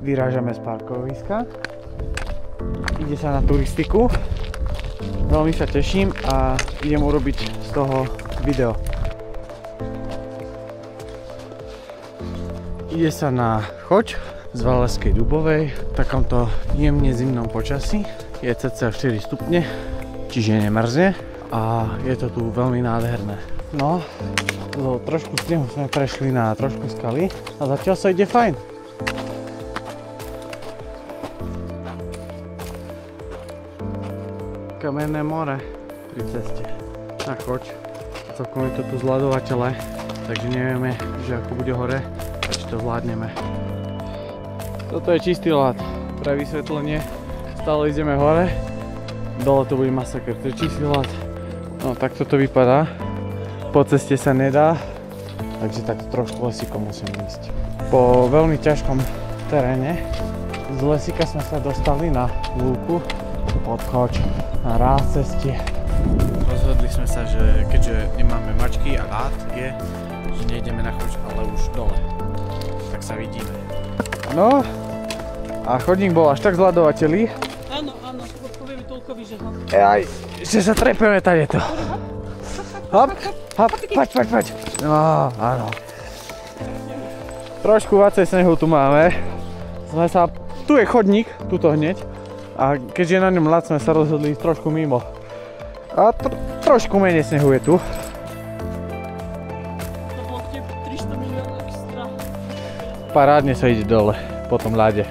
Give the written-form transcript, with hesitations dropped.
vyrážame z parkoviska. Ide sa na turistiku. Veľmi sa teším a idem urobiť z toho video. Ide sa na choď z Valašskej Dubovej v takomto jemne zimnom počasí. Je cca 4 stupne, čiže nemrzne a je to tu veľmi nádherné. No, zo trošku snehu sme prešli na trošku skaly a zatiaľ sa ide fajn. Kamenné more pri ceste na choď. Celkom je to tu zľadovateľe, takže nevieme, že ako bude hore a či to zvládneme. Toto je čistý ľad pre vysvetlenie. Stále ideme hore, dole to bude masaker, to je čistý ľad. No tak toto vypadá. Po ceste sa nedá, takže tak trošku lesíkom musím ísť. Po veľmi ťažkom teréne z lesíka sme sa dostali na lúku pod choď na ráz ceste. Rozhodli sme sa, že keďže nemáme mačky a rád je, že nejdeme na choď, ale už dole. Tak sa vidíme. No a chodník bol až tak zľadovateľný. Áno, povie mi toľko vyžehal. Aj, že sa trepeme tadeto. Hop, hop, poď. No, áno. Trošku viacej snehu tu máme. Tu je chodník, tuto hneď. A keďže je na ňom ľad, sme sa rozhodli trošku mimo. A trošku menej snehu je tu. To bolo 300 miliónov extra. Parádne sa ide dole po tom ľade.